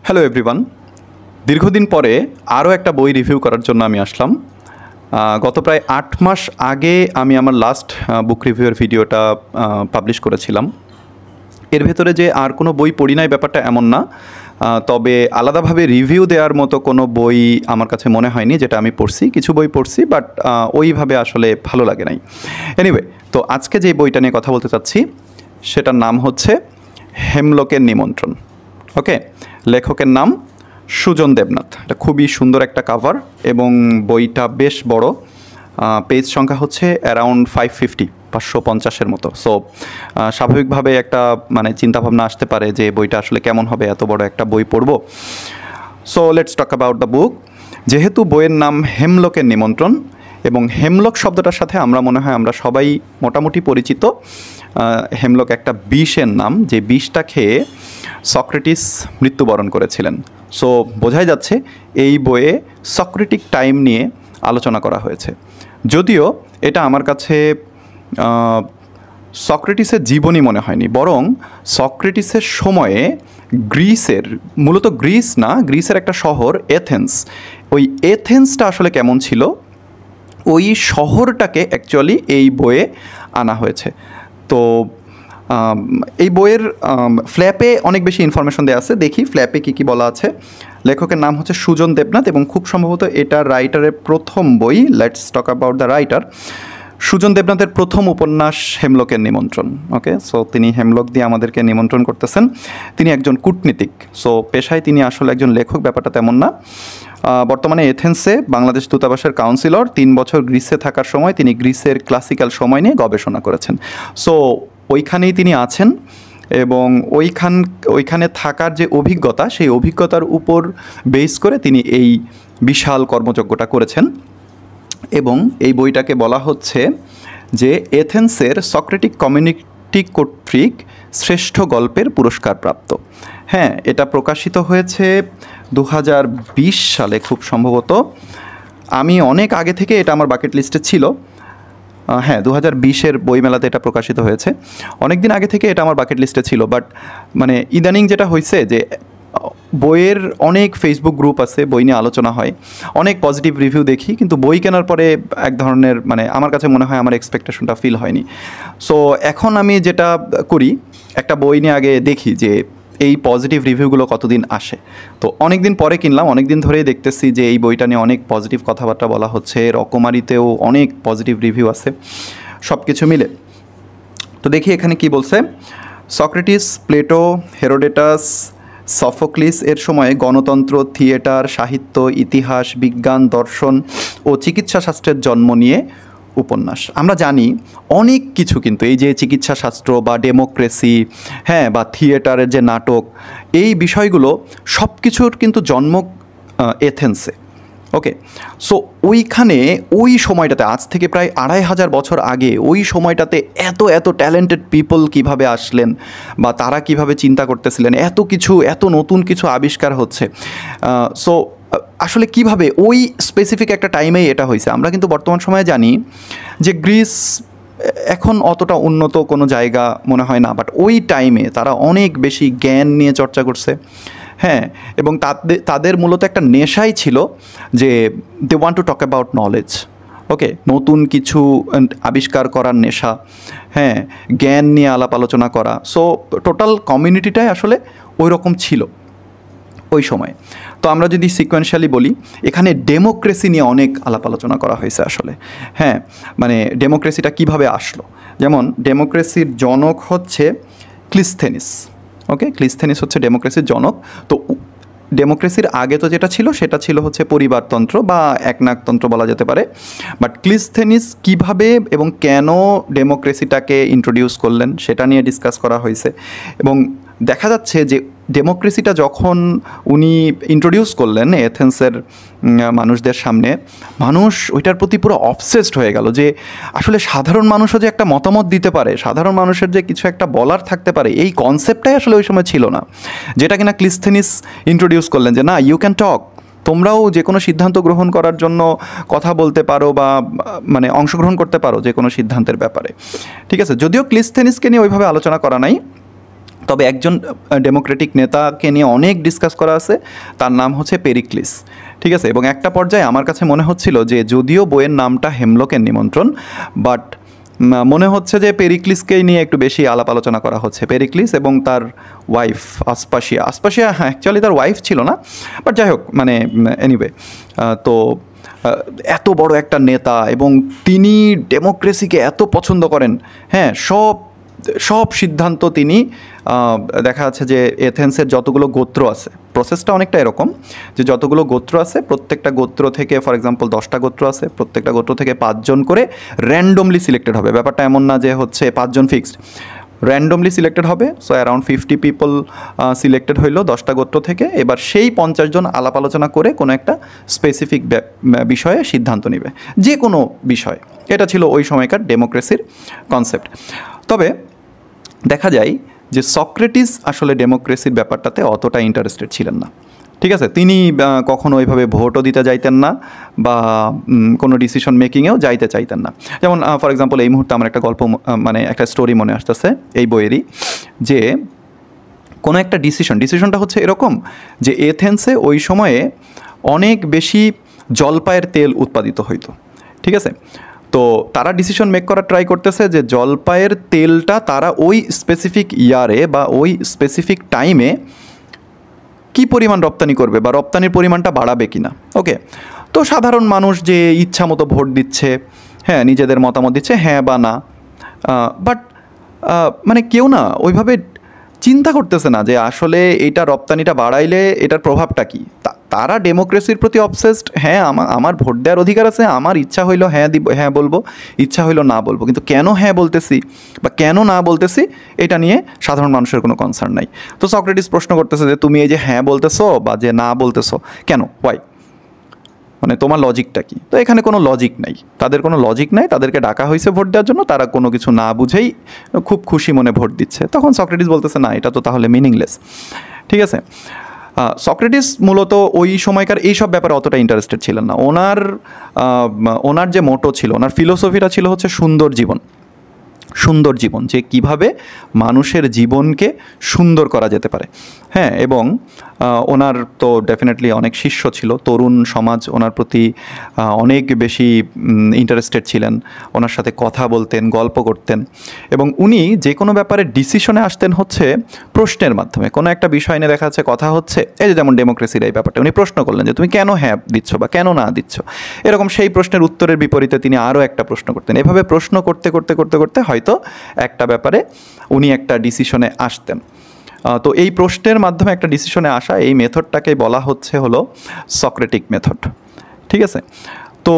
Hello everyone, দীর্ঘদিন পরে আরও একটা বই রিভিউ করার জন্য আমি আসলাম। গত প্রায় ৮ মাস আগে আমি আমার লাস্ট বুক রিভিউয়ের ভিডিওটা পাবলিশ করেছিলাম। এর ভেতরে যে আর কোনো বই পড়ি নাই ব্যাপারটা এমন না, তবে আলাদাভাবে রিভিউ দেওয়ার মতো কোনো বই আমার কাছে মনে হয়নি যেটা আমি পড়ছি। কিছু বই পড়ছি, বাট ওইভাবে আসলে ভালো লাগে নাই। এনিওয়ে, তো আজকে যে বইটা নিয়ে কথা বলতে চাচ্ছি সেটার নাম হচ্ছে হেমলকের নিমন্ত্রণ। ওকে, লেখকের নাম সুজন দেবনাথ। এটা খুবই সুন্দর একটা কাভার এবং বইটা বেশ বড়। পেজ সংখ্যা হচ্ছে অ্যারাউন্ড 550 মতো। সো স্বাভাবিকভাবে একটা চিন্তাভাবনা আসতে পারে যে বইটা আসলে কেমন হবে, এত বড় একটা বই পড়ব। So let's talk about the book. যেহেতু বইয়ের নাম হেমলকের নিমন্ত্রণ এবং হেমলক শব্দটার সাথে আমরা সবাই মোটামুটি পরিচিত। হেমলক একটা বিষের নাম, যে বিষটা খেয়ে সক্রেটিস মৃত্যুবরণ করেছিলেন। সো বোঝাই যাচ্ছে এই বইয়ে সক্রেটিক টাইম নিয়ে আলোচনা করা হয়েছে। যদিও এটা আমার কাছে সক্রেটিসের জীবনী মনে হয়নি, বরং সক্রেটিসের সময়ে মূলত গ্রিসের একটা শহর এথেন্স, ওই এথেন্সটা আসলে কেমন ছিল ওই শহরটাকে অ্যাকচুয়ালি এই বইয়ে আনা হয়েছে। তো এই বইয়ের ফ্ল্যাপে অনেক বেশি ইনফরমেশন দেওয়া আছে। দেখি ফ্ল্যাপে কী বলা আছে। লেখকের নাম হচ্ছে সুজন দেবনাথ এবং খুব সম্ভবত এটা রাইটারের প্রথম বই। Let's talk about the writer. Sujan দেবনাথের প্রথম উপন্যাস হেমলকের নিমন্ত্রণ। ওকে, সো তিনি হেমলক দিয়ে আমাদেরকে নিমন্ত্রণ করতেছেন। তিনি একজন কূটনীতিক, সো পেশায় তিনি আসলে একজন লেখক ব্যাপারটা তেমন না। বর্তমানে এথেন্সে বাংলাদেশ দূতাবাসের কাউন্সিলর। 3 বছর গ্রিসে থাকার সময় তিনি গ্রিসের ক্লাসিক্যাল সময় নিয়ে গবেষণা করেছেন। সো ওইখানেই তিনি আছেন এবং ওইখানে থাকার যে অভিজ্ঞতা, সেই অভিজ্ঞতার উপর বেস করে তিনি এই বিশাল কর্মযজ্ঞটা করেছেন। এবং এই বইটাকে বলা হচ্ছে যে এথেন্সের সক্রেটিক কমিউনিটি কর্তৃক শ্রেষ্ঠ গল্পের পুরস্কার প্রাপ্ত। হ্যাঁ, এটা প্রকাশিত হয়েছে 2020 সালে খুব সম্ভবত। আমি অনেক আগে থেকে এটা আমার বাকেট লিস্টে ছিল। হ্যাঁ, 2020-এর বইমেলাতে এটা প্রকাশিত হয়েছে। অনেক দিন আগে থেকে এটা আমার বাকেট লিস্টে ছিল, বাট ইদানিং যেটা হয়েছে যে বইয়ের অনেক ফেসবুক গ্রুপ আছে, বই নিয়ে আলোচনা হয়, অনেক পজিটিভ রিভিউ দেখি, কিন্তু বই কেনার পরে এক ধরনের আমার কাছে মনে হয় আমার এক্সপেকটেশনটা ফিল হয়নি। সো এখন আমি যেটা করি, একটা বই নিয়ে আগে দেখি যে এই পজিটিভ রিভিউগুলো কতদিন আসে। তো অনেক দিন পরে কিনলাম, অনেক দিন ধরেই দেখতেছি যে এই বইটা নিয়ে অনেক পজিটিভ কথাবার্তা বলা হচ্ছে। রকমারিতেও অনেক পজিটিভ রিভিউ আছে, সব কিছু মিলে। তো দেখি এখানে কি বলছে। সক্রেটিস, প্লেটো, হেরোডেটাস, সফোক্লিস এর সময়ে গণতন্ত্র, থিয়েটার, সাহিত্য, ইতিহাস, বিজ্ঞান, দর্শন ও চিকিৎসা শাস্ত্রের জন্ম নিয়ে উপন্যাস। আমরা জানি অনেক কিছু, কিন্তু এই যে চিকিৎসা শাস্ত্র বা ডেমোক্রেসি, হ্যাঁ, বা থিয়েটারের যে নাটক, এই বিষয়গুলো সব কিছুর কিন্তু জন্ম এথেন্সে। ওকে, সো ওইখানে ওই সময়টাতে, আজ থেকে প্রায় 2500 বছর আগে, ওই সময়টাতে এত ট্যালেন্টেড পিপল কিভাবে আসলেন বা তারা কিভাবে চিন্তা করতেছিলেন, এত নতুন কিছু আবিষ্কার হচ্ছে। সো আসলে কিভাবে ওই স্পেসিফিক একটা টাইমেই এটা হয়েছে। আমরা কিন্তু বর্তমান সময়ে জানি যে গ্রিস এখন অতটা উন্নত কোনো জায়গা মনে হয় না, বাট ওই টাইমে তারা অনেক বেশি জ্ঞান নিয়ে চর্চা করছে। হ্যাঁ, এবং তাদের মূলত একটা নেশাই ছিল যে they want to talk about knowledge. Okay, নতুন কিছু আবিষ্কার করার নেশা, হ্যাঁ, জ্ঞান নিয়ে আলাপ আলোচনা করা। সো টোটাল কমিউনিটিটাই আসলে ওই রকম ছিল ওই সময়। তো আমরা যদি সিকোয়েন্সিয়ালি বলি, এখানে ডেমোক্রেসি নিয়ে অনেক আলাপ আলোচনা করা হয়েছে আসলে। হ্যাঁ, ডেমোক্রেসিটা কিভাবে আসলো। যেমন ডেমোক্রেসির জনক হচ্ছে ক্লিস্থেনিস। ওকে, ক্লিস্থেনিস হচ্ছে ডেমোক্রেসির জনক। তো ডেমোক্রেসির আগে তো যেটা ছিল সেটা ছিল হচ্ছে পরিবারতন্ত্র বা একনায়কতন্ত্র বলা যেতে পারে। বাট ক্লিস্থেনিস কিভাবে এবং কেন ডেমোক্রেসিটাকে ইন্ট্রোডিউস করলেন সেটা নিয়ে ডিসকাস করা হয়েছে। এবং দেখা যাচ্ছে যে ডেমোক্রেসিটা যখন উনি ইন্ট্রোডিউস করলেন এথেন্সের মানুষদের সামনে, মানুষ ওইটার প্রতি পুরো অবসেসড হয়ে গেল যে আসলে সাধারণ মানুষও যে একটা মতামত দিতে পারে, সাধারণ মানুষের যে কিছু একটা বলার থাকতে পারে, এই কনসেপ্টটাই আসলে ওই সময় ছিল না, যেটা কিনা ক্লিস্থেনিস ইন্ট্রোডিউস করলেন যে না, ইউ ক্যান টক, তোমরাও যে কোনো সিদ্ধান্ত গ্রহণ করার জন্য কথা বলতে পারো বা অংশগ্রহণ করতে পারো যে কোনো সিদ্ধান্তের ব্যাপারে। ঠিক আছে, যদিও ক্লিস্থেনিসকে নিয়ে ওইভাবে আলোচনা করা নাই, তবে একজন ডেমোক্রেটিক নেতাকে নিয়ে অনেক ডিসকাস করা আছে, তার নাম হচ্ছে পেরিক্লিস। ঠিক আছে, এবং একটা পর্যায়ে আমার কাছে মনে হচ্ছিল যে যদিও বইয়ের নামটা হেমলকের নিমন্ত্রণ, বাট মনে হচ্ছে যে পেরিক্লিসকেই নিয়ে একটু বেশি আলাপ আলোচনা করা হচ্ছে। পেরিক্লিস এবং তার ওয়াইফ আসপাসিয়া অ্যাকচুয়ালি তার ওয়াইফ ছিল না, বাট যাই হোক, মানে এনিওয়ে, তো এত বড় একটা নেতা এবং তিনি ডেমোক্রেসিকে এত পছন্দ করেন, হ্যাঁ, সব সিদ্ধান্ত তিনি, দেখা যাচ্ছে যে এথেন্সের যতগুলো গোত্র আছে, প্রসেসটা অনেকটা এরকম যে যতগুলো গোত্র আছে প্রত্যেকটা গোত্র থেকে, ফর এক্সাম্পল 10টা গোত্র আছে, প্রত্যেকটা গোত্র থেকে 5 জন করে র্যান্ডমলি সিলেক্টেড হবে। ব্যাপারটা এমন না যে হচ্ছে 5 জন ফিক্সড, র্যান্ডমলি সিলেক্টেড হবে। সো অ্যারাউন্ড 50 পিপল সিলেক্টেড হইলো 10টা গোত্র থেকে। এবার সেই 50 জন আলাপ আলোচনা করে কোনো একটা স্পেসিফিক বিষয়ে সিদ্ধান্ত নেবে, যে কোনো বিষয়। এটা ছিল ওই সময়কার ডেমোক্রেসির কনসেপ্ট। তবে দেখা যায় যে সক্রেটিস আসলে ডেমোক্রেসির ব্যাপারটাতে অতটা ইন্টারেস্টেড ছিলেন না। ঠিক আছে, তিনি কখনো ওইভাবে ভোটও দিতে যাইতেন না বা কোনো ডিসিশন মেকিংয়েও যাইতে চাইতেন না। যেমন ফর এক্সাম্পল এই মুহূর্তে আমার একটা গল্প, মানে একটা স্টোরি মনে আসতেছে এই বইয়েরই, যে কোনো একটা ডিসিশনটা হচ্ছে এরকম যে এথেন্সে ওই সময়ে অনেক বেশি জলপাইয়ের তেল উৎপাদিত হইতো। ঠিক আছে, তো তারা ডিসিশন মেক করার ট্রাই করতেছে যে জলপাইয়ের তেলটা তারা ওই স্পেসিফিক ইয়ারে বা ওই স্পেসিফিক টাইমে কী পরিমাণ রপ্তানি করবে বা রপ্তানির পরিমাণটা বাড়াবে কি না। ওকে, তো সাধারণ মানুষ যে ইচ্ছা মতো ভোট দিচ্ছে, হ্যাঁ, নিজেদের মতামত দিচ্ছে, হ্যাঁ বা না, বাট মানে কেউ না ওইভাবে চিন্তা করতেছে না যে আসলে এইটা রপ্তানিটা বাড়াইলে এটার প্রভাবটা কী। তারা ডেমোক্রেসির প্রতি অবসেসড, হ্যাঁ, আমার ভোট দেওয়ার অধিকার আছে, আমার ইচ্ছা হইলো হ্যাঁ দিব, হ্যাঁ বলবো, ইচ্ছা হইলো না বলবো, কিন্তু কেন হ্যাঁ বলতেছি বা কেন না বলতেছি এটা নিয়ে সাধারণ মানুষের কোনো কনসার্ন নাই। তো সক্রেটিস প্রশ্ন করতেছে যে তুমি এই যে হ্যাঁ বলতেছো বা যে না বলতেছো কেন, ওয়াই, মানে তোমার লজিকটা কি? তো এখানে কোনো লজিক নাই, তাদের কোনো লজিক নাই, তাদেরকে ডাকা হয়েছে ভোট দেওয়ার জন্য, তারা কোনো কিছু না বুঝেই খুব খুশি মনে ভোট দিচ্ছে। তখন সক্রেটিস বলতেছে না, এটা তো তাহলে মিনিংলেস। ঠিক আছে, সক্রেটিস মূলত ওই সময়কার এইসব ব্যাপারে অতটা ইন্টারেস্টেড ছিলেন না। ওনার যে মোটো ছিল, ওনার ফিলোসফিটা ছিল হচ্ছে সুন্দর জীবন, যে কিভাবে মানুষের জীবনকে সুন্দর করা যেতে পারে। হ্যাঁ, এবং ওনার তো ডেফিনেটলি অনেক শিষ্য ছিল, তরুণ সমাজ ওনার প্রতি অনেক বেশি ইন্টারেস্টেড ছিলেন, ওনার সাথে কথা বলতেন, গল্প করতেন, এবং উনি যে কোনো ব্যাপারে ডিসিশনে আসতেন হচ্ছে প্রশ্নের মাধ্যমে। কোনো একটা বিষয় নিয়ে দেখা যাচ্ছে কথা হচ্ছে, এই যে যেমন ডেমোক্রেসির এই ব্যাপারটা, উনি প্রশ্ন করলেন যে তুমি কেন হ্যাঁ দিচ্ছ বা কেন না দিচ্ছ, এরকম সেই প্রশ্নের উত্তরের বিপরীতে তিনি আরও একটা প্রশ্ন করতেন। এভাবে প্রশ্ন করতে করতে করতে করতে হয়তো একটা ব্যাপারে উনি একটা ডিসিশনে আসতেন। তো এই প্রশ্নের মাধ্যমে একটা ডিসিশনে আসা, এই মেথডটাকে বলা হলো সক্রেটিক মেথড। ঠিক আছে, তো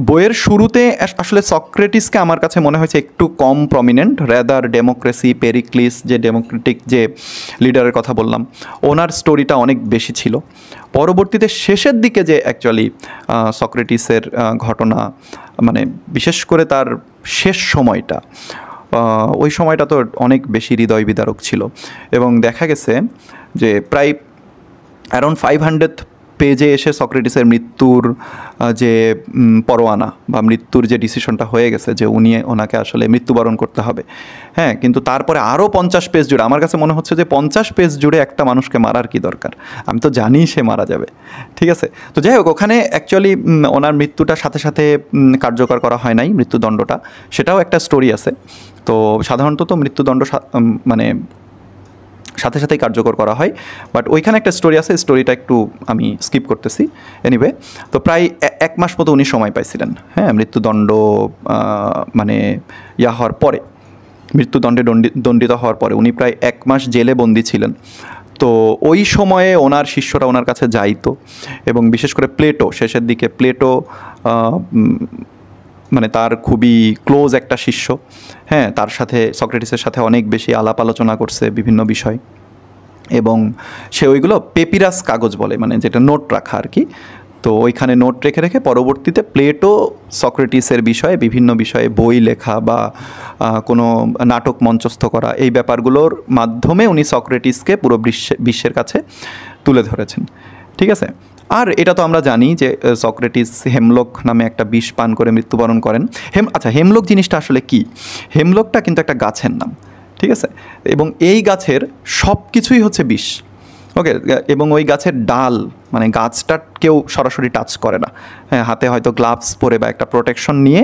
বইয়ের শুরুতে আসলে সক্রেটিসকে আমার কাছে মনে হয়েছে একটু কম প্রমিনেন্ট, রেদার ডেমোক্রেসি, পেরিক্লিস যে ডেমোক্রেটিক যে লিডারের কথা বললাম, ওনার স্টোরিটা অনেক বেশি ছিল। পরবর্তীতে শেষের দিকে যে অ্যাকচুয়ালি সক্রেটিসের ঘটনা, মানে বিশেষ করে তার শেষ সময়টা, ওই সময়টা তো অনেক বেশি হৃদয় বিদারক ছিল। এবং দেখা গেছে যে প্রায় অ্যারাউন্ড 500 পেজে এসে সক্রেটিসের মৃত্যুর যে পরোয়ানা বা মৃত্যুর যে ডিসিশনটা হয়ে গেছে যে ওনাকে আসলে মৃত্যুবরণ করতে হবে, হ্যাঁ, কিন্তু তারপরে আরও 50 পেজ জুড়ে আমার কাছে মনে হচ্ছে যে 50 পেজ জুড়ে একটা মানুষকে মারার কি দরকার, আমি তো জানি সে মারা যাবে। ঠিক আছে, তো যাই হোক, ওখানে অ্যাকচুয়ালি ওনার মৃত্যুটার সাথে সাথে কার্যকর করা হয় নাই মৃত্যুদণ্ডটা, সেটাও একটা স্টোরি আছে। তো সাধারণত তো মৃত্যুদণ্ড মানে সাথে সাথেই কার্যকর করা হয়, বাট ওইখানে একটা স্টোরি আছে, স্টোরিটা একটু আমি স্কিপ করতেছি। এনিওয়ে, তো প্রায় 1 মাস মতো উনি সময় পাইছিলেন, হ্যাঁ, মৃত্যুদণ্ড মানে হওয়ার পরে, মৃত্যুদণ্ডে দণ্ডিত হওয়ার পরে উনি প্রায় 1 মাস জেলে বন্দী ছিলেন। তো ওই সময়ে ওনার শিষ্যরা ওনার কাছে যাইতো, এবং বিশেষ করে প্লেটো, শেষের দিকে প্লেটো মানে তার খুবই ক্লোজ একটা শিষ্য, হ্যাঁ, তার সাথে সক্রেটিসের সাথে অনেক বেশি আলাপ আলোচনা করছে বিভিন্ন বিষয়, এবং সে ওইগুলো পেপিরাস কাগজ বলে, মানে যেটা নোট রাখা আর কি। তো ওইখানে নোট রেখে রেখে পরবর্তীতে প্লেটো সক্রেটিসের বিষয়ে বিভিন্ন বিষয়ে বই লেখা বা কোনো নাটক মঞ্চস্থ করা, এই ব্যাপারগুলোর মাধ্যমে উনি সক্রেটিসকে পুরো বিশ্বের কাছে তুলে ধরেছেন। ঠিক আছে, আর এটা তো আমরা জানি যে সক্রেটিস হেমলক নামে একটা বিষ পান করে মৃত্যুবরণ করেন। আচ্ছা, হেমলক জিনিসটা আসলে কি? হেমলকটা কিন্তু একটা গাছের নাম। ঠিক আছে, এবং এই গাছের সব কিছুই হচ্ছে বিষ। ওকে, এবং ওই গাছের ডাল মানে গাছটা কেউ সরাসরি টাচ করে না, হ্যাঁ, হাতে হয়তো গ্লাভস পরে বা একটা প্রোটেকশন নিয়ে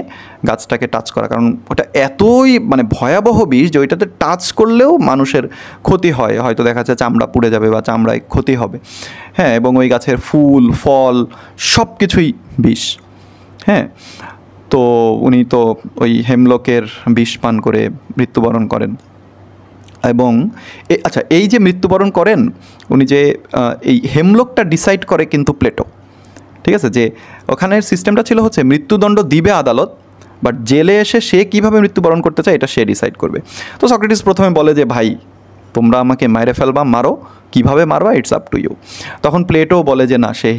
গাছটাকে টাচ করা, কারণ ওটা এতই মানে ভয়াবহ বিষ যে ওইটাতে টাচ করলেও মানুষের ক্ষতি হয়, হয়তো দেখা যাচ্ছে চামড়া পুড়ে যাবে বা চামড়ায় ক্ষতি হবে, হ্যাঁ, এবং ওই গাছের ফুল ফল সব কিছুই বিষ। হ্যাঁ, তো উনি তো ওই হেমলকের বিষ পান করে মৃত্যুবরণ করেন। এবং আচ্ছা, এই যে মৃত্যুবরণ করেন উনি, যে এই হেমলকটা ডিসাইড করে কিন্তু প্লেটো, ঠিক আছে, যে ওখানের সিস্টেমটা ছিল হচ্ছে মৃত্যুদণ্ড দিবে আদালত, বাট জেলে এসে সে কীভাবে মৃত্যুবরণ করতে চায় এটা সে ডিসাইড করবে। তো সক্রেটিস প্রথমে বলে যে ভাই তোমরা আমাকে মেরে ফেলবা, মারো, কীভাবে মারবা ইটস আপ টু ইউ। তখন প্লেটো বলে যে না, সে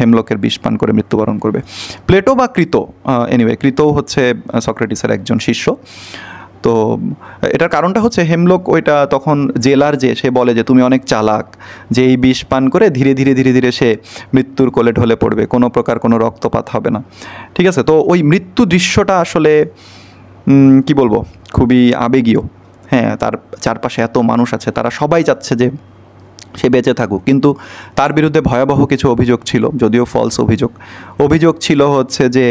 হেমলকের বিষ পান করে মৃত্যুবরণ করবে। প্লেটো বা ক্রিতো, এনিওয়ে ক্রিতো হচ্ছে সক্রেটিসের একজন শিষ্য। তো এটার কারণটা হচ্ছে হেমলক ওইটা তখন জেলার যে সে বলে যে তুমি অনেক চালাক, যে এই বিষ পান করে ধীরে ধীরে ধীরে ধীরে সে মৃত্যুর কোলে ঢলে পড়বে, কোনো প্রকার কোনো রক্তপাত হবে না, ঠিক আছে। তো ওই মৃত্যু দৃশ্যটা আসলে কি বলবো, খুবই আবেগীয়। হ্যাঁ, তার চারপাশে এত মানুষ আছে, তারা সবাই চাচ্ছে যে সে বেঁচে থাকুক, কিন্তু তার বিরুদ্ধে ভয়াবহ কিছু অভিযোগ ছিল, যদিও ফলস অভিযোগ ছিল হচ্ছে যে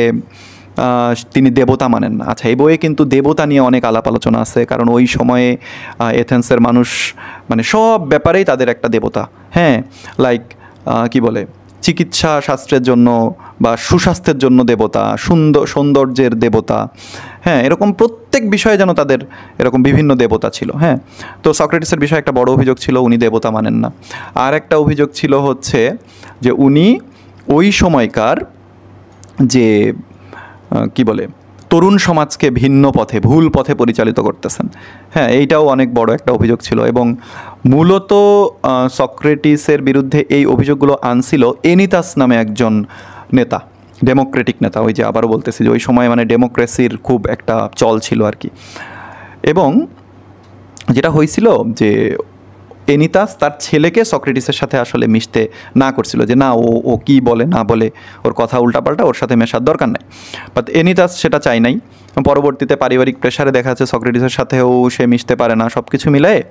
তিনি দেবতা মানেন না। আচ্ছা, এই বইয়ে কিন্তু দেবতা নিয়ে অনেক আলাপ আলোচনা আছে, কারণ ওই সময়ে এথেন্সের মানুষ মানে সব ব্যাপারেই তাদের একটা দেবতা, হ্যাঁ, লাইক কি বলে চিকিৎসা শাস্ত্রের জন্য বা সুস্বাস্থ্যের জন্য দেবতা, সৌন্দর্যের দেবতা, হ্যাঁ, এরকম প্রত্যেক বিষয়ে যেন তাদের এরকম বিভিন্ন দেবতা ছিল। হ্যাঁ, তো সক্রেটিসের বিষয়ে একটা বড় অভিযোগ ছিল উনি দেবতা মানেন না। আর একটা অভিযোগ ছিল হচ্ছে যে উনি ওই সময়কার যে কি বলে তরুণ সমাজকে ভিন্ন পথে, ভুল পথে পরিচালিত করতেছেন। হ্যাঁ, এইটাও অনেক বড় একটা অভিযোগ ছিল, এবং মূলত সক্রেটিসের বিরুদ্ধে এই অভিযোগগুলো আনছিল এনিতাস নামে একজন নেতা, ডেমোক্রেটিক নেতা। ওই যে আবারও বলতেছি যে ওই সময় মানে ডেমোক্রেসির খুব একটা চল ছিল আর কি। এবং যেটা হয়েছিল যে এনিতাস তার ছেলেকে সক্রেটিসের সাথে আসলে মিশতে না করছিল, যে না ও কী বলে না বলে, ওর কথা উল্টাপাল্টা, ওর সাথে মেশার দরকার নাই। বাট এনিতাস সেটা চাই নাই। পরবর্তীতে পারিবারিক প্রেশারে দেখা যাচ্ছে সক্রেটিসের সাথেও সে মিশতে পারে না। সব কিছু মিলায়ে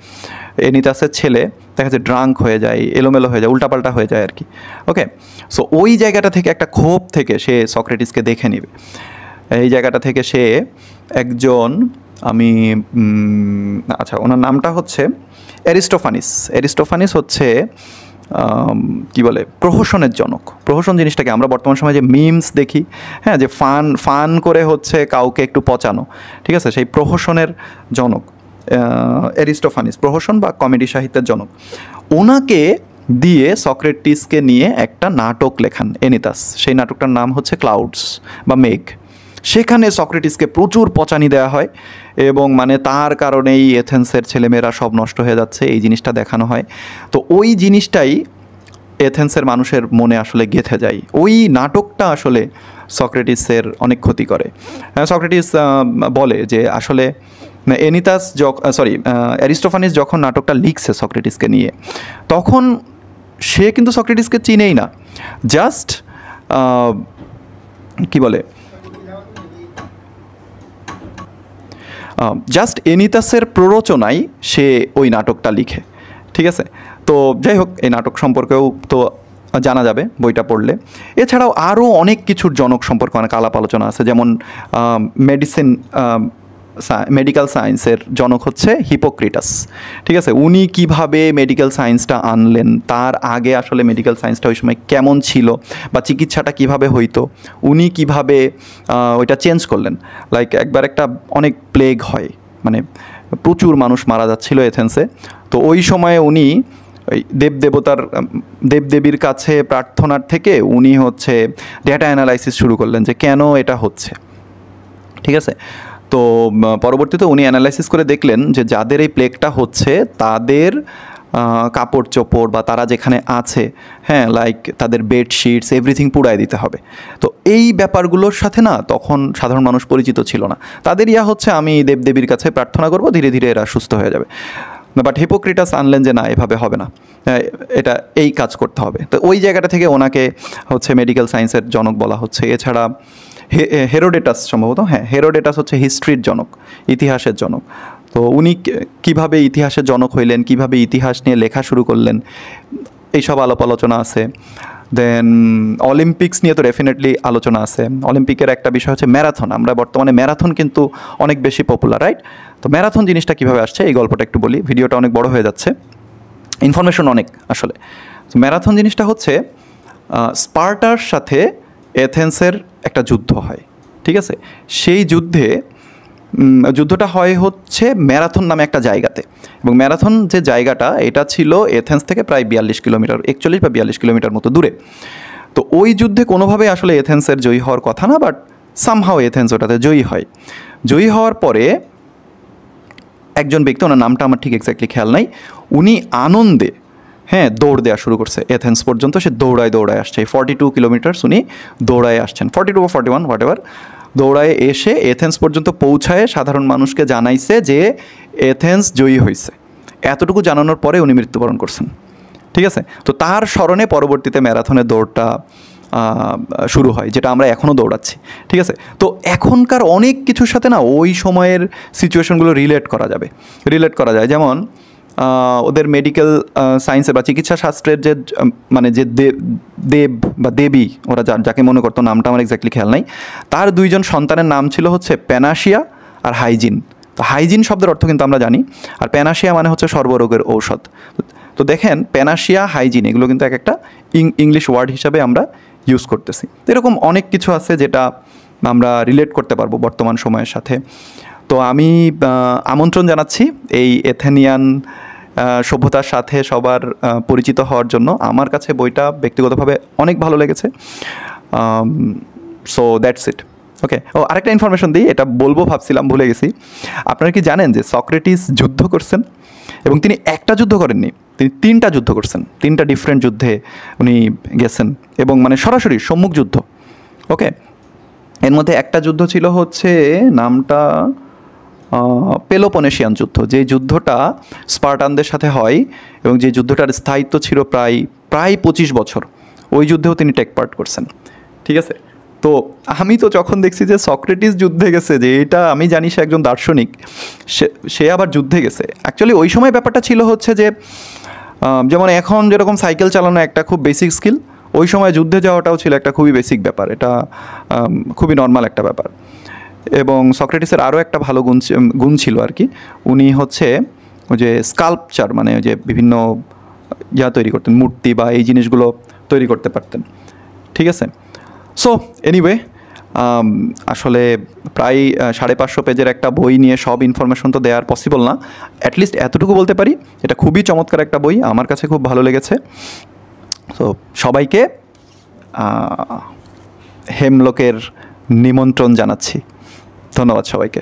এনিতাসের ছেলে দেখা যাচ্ছে ড্রাঙ্ক হয়ে যায়, এলোমেলো হয়ে যায়, উল্টাপাল্টা হয়ে যায় আর কি। ওকে, সো ওই জায়গাটা থেকে একটা ক্ষোভ থেকে সে সক্রেটিসকে দেখে নেবে। এই জায়গাটা থেকে সে একজন, আমি আচ্ছা ওনার নামটা হচ্ছে অ্যারিস্টোফানিস হচ্ছে কি বলে প্রহসনের জনক। প্রহসন জিনিসটাকে আমরা বর্তমান সময়ে যে মিমস দেখি, হ্যাঁ, যে ফান করে হচ্ছে কাউকে একটু পচানো, ঠিক আছে, সেই প্রহসনের জনক অ্যারিস্টোফানিস, প্রহসন বা কমেডি সাহিত্যের জনক। ওনাকে দিয়ে সক্রেটিসকে নিয়ে একটা নাটক লেখান এনিতাস। সেই নাটকটার নাম হচ্ছে ক্লাউডস বা মেঘ। সেখানে সক্রেটিসকে প্রচুর পচানি দেওয়া হয়, এবং মানে তার কারণেই এথেন্সের ছেলেমেয়েরা সব নষ্ট হয়ে যাচ্ছে, এই জিনিসটা দেখানো হয়। তো ওই জিনিসটাই এথেন্সের মানুষের মনে আসলে গেঁথে যায়। ওই নাটকটা আসলে সক্রেটিসের অনেক ক্ষতি করে। সক্রেটিস বলে যে আসলে অ্যারিস্টোফানিস যখন নাটকটা লিখছে সক্রেটিসকে নিয়ে, তখন সে কিন্তু সক্রেটিসকে চিনেই না, জাস্ট কি বলে জাস্ট এনিতাসের প্ররোচনায় সে ওই নাটকটা লিখে, ঠিক আছে। তো যাই হোক, এই নাটক সম্পর্কেও তো জানা যাবে বইটা পড়লে। এছাড়াও আরও অনেক কিছুর জনক সম্পর্কে অনেক আলাপ আলোচনা আছে, যেমন মেডিকেল সায়েন্সের জনক হচ্ছে হিপোক্রেটাস, ঠিক আছে। উনি কিভাবে মেডিকেল সায়েন্সটা আনলেন, তার আগে আসলে মেডিকেল সায়েন্সটা ওই সময় কেমন ছিল বা চিকিৎসাটা কিভাবে হইতো, উনি কিভাবে ওইটা চেঞ্জ করলেন। লাইক একবার একটা অনেক প্লেগ হয়, মানে প্রচুর মানুষ মারা যাচ্ছিল এথেন্সে। তো ওই সময়ে উনি ওই দেবদেবীর কাছে প্রার্থনার থেকে উনি হচ্ছে ডেটা অ্যানালাইসিস শুরু করলেন যে কেন এটা হচ্ছে, ঠিক আছে। তো পরবর্তীতে উনি অ্যানালাইসিস করে দেখলেন যে যাদের এই প্লেগটা হচ্ছে তাদের কাপড় চোপড় বা তারা যেখানে আছে, হ্যাঁ, লাইক তাদের বেডশিটস এভরিথিং পুড়ায় দিতে হবে। তো এই ব্যাপারগুলোর সাথে না তখন সাধারণ মানুষ পরিচিত ছিল না। তাদের হচ্ছে আমি দেবদেবীর কাছে প্রার্থনা করব, ধীরে ধীরে এরা সুস্থ হয়ে যাবে। বাট হিপোক্রেটাস আনলেন যে না, এভাবে হবে না, এটা এই কাজ করতে হবে। তো ওই জায়গাটা থেকে ওনাকে হচ্ছে মেডিকেল সায়েন্সের জনক বলা হচ্ছে। এছাড়া হেরোডেটাস সম্ভবত, হ্যাঁ, হেরোডেটাস হচ্ছে হিস্ট্রির জনক, ইতিহাসের জনক। তো উনি কীভাবে ইতিহাসের জনক হইলেন, কীভাবে ইতিহাস নিয়ে লেখা শুরু করলেন, এইসব আলোচনা আছে। দেন অলিম্পিক্স নিয়ে তো ডেফিনেটলি আলোচনা আছে। অলিম্পিকের একটা বিষয় হচ্ছে ম্যারাথন। আমরা বর্তমানে ম্যারাথন কিন্তু অনেক বেশি পপুলার, রাইট? তো ম্যারাথন জিনিসটা কীভাবে আসছে এই গল্পটা একটু বলি, ভিডিওটা অনেক বড় হয়ে যাচ্ছে, ইনফরমেশন অনেক আসলে। তো ম্যারাথন জিনিসটা হচ্ছে স্পার্টার সাথে এথেন্সের একটা যুদ্ধ হয়, ঠিক আছে? সেই যুদ্ধটা হয় হচ্ছে ম্যারাথন নামে একটা জায়গাতে, এবং ম্যারাথন যে জায়গাটা এটা ছিল এথেন্স থেকে প্রায় 42 কিলোমিটার, 41 বা 42 কিলোমিটার মতো দূরে। তো ওই যুদ্ধে কোনোভাবে আসলে এথেন্সের জয়ী হওয়ার কথা না, বাট সামহাও এথেন্স ওটাতে জয়ী হয়। জয়ী হওয়ার পরে একজন ব্যক্তি, ওনার নামটা আমার ঠিক এক্স্যাক্টলি খেয়াল নাই, উনি আনন্দে দৌড় দেওয়া শুরু করছে এথেন্স পর্যন্ত। সে দৌড়ায় আসছে 42 কিলোমিটার্স উনি দৌড়ায় আসছেন, 42 বা 41 হোয়াট এভার। দৌড়ায় এসে এথেন্স পর্যন্ত পৌঁছায় সাধারণ মানুষকে জানাইছে যে এথেন্স জয়ী হয়েছে। এতটুকু জানানোর পরে উনি মৃত্যুবরণ করছেন, ঠিক আছে? তো তার স্মরণে পরবর্তীতে ম্যারাথনের দৌড়টা শুরু হয়, যেটা আমরা এখনও দৌড়াচ্ছি, ঠিক আছে? তো এখনকার অনেক কিছুর সাথে না ওই সময়ের সিচুয়েশনগুলো রিলেট করা যায়। যেমন ওদের মেডিকেল সায়েন্সে বা চিকিৎসা শাস্ত্রের যে মানে যে দেব বা দেবী, ওরা যাকে মনে করতো, নামটা আমার এক্স্যাক্টলি খেয়াল নাই, তার 2 জন সন্তানের নাম ছিল হচ্ছে প্যানাসিয়া আর হাইজিন। তো হাইজিন শব্দের অর্থ কিন্তু আমরা জানি, আর প্যানাসিয়া মানে হচ্ছে সর্বরোগের ঔষধ। তো দেখেন, প্যানাসিয়া, হাইজিন এগুলো কিন্তু এক একটা ইংলিশ ওয়ার্ড হিসাবে আমরা ইউজ করতেছি। তো এরকম অনেক কিছু আছে যেটা আমরা রিলেট করতে পারবো বর্তমান সময়ের সাথে। তো আমি আমন্ত্রণ জানাচ্ছি এই এথেনিয়ান সভ্যতার সাথে সবার পরিচিত হওয়ার জন্য। আমার কাছে বইটা ব্যক্তিগতভাবে অনেক ভালো লেগেছে। So that's it. ওকে, আরেকটা ইনফরমেশন দিই, এটা বলবো ভাবছিলাম ভুলে গেছি। আপনারা কি জানেন যে সক্রেটিস যুদ্ধ করছেন? এবং তিনি একটা যুদ্ধ করেননি, তিনি 3টা যুদ্ধ করছেন। 3টা ডিফারেন্ট যুদ্ধে উনি গেছেন, এবং মানে সরাসরি সম্মুখ যুদ্ধ। ওকে, এর মধ্যে একটা যুদ্ধ ছিল হচ্ছে নামটা পেলোপনেশিয়ান যুদ্ধ, যে যুদ্ধটা স্পার্টানদের সাথে হয় এবং যে যুদ্ধটার স্থায়িত্ব ছিল প্রায় 25 বছর। ওই যুদ্ধেও তিনি টেক পার্ট করছেন, ঠিক আছে? তো আমি তো যখন দেখছি যে সক্রেটিস যুদ্ধে গেছে, যে এটা আমি জানি সে একজন দার্শনিক, সে আবার যুদ্ধে গেছে। অ্যাকচুয়ালি ওই সময় ব্যাপারটা ছিল হচ্ছে যে যেমন এখন যেরকম সাইকেল চালানো একটা খুব বেসিক স্কিল, ওই সময় যুদ্ধে যাওয়াটাও ছিল একটা খুবই বেসিক ব্যাপার, এটা খুবই নর্মাল একটা ব্যাপার। এবং সক্রেটিসের আরও একটা ভালো গুণ ছিল আর কি, উনি হচ্ছে ওই যে স্কাল্পচার, মানে ওই যে বিভিন্ন তৈরি করতেন, মূর্তি বা এই জিনিসগুলো তৈরি করতে পারতেন, ঠিক আছে? সো এনিওয়ে, আসলে প্রায় 550 পেজের একটা বই নিয়ে সব ইনফরমেশন তো দেওয়ার পসিবল না। অ্যাটলিস্ট এতটুকু বলতে পারি, এটা খুবই চমৎকার একটা বই, আমার কাছে খুব ভালো লেগেছে। সো সবাইকে হেমলকের নিমন্ত্রণ জানাচ্ছি। ধন্যবাদ সবাইকে।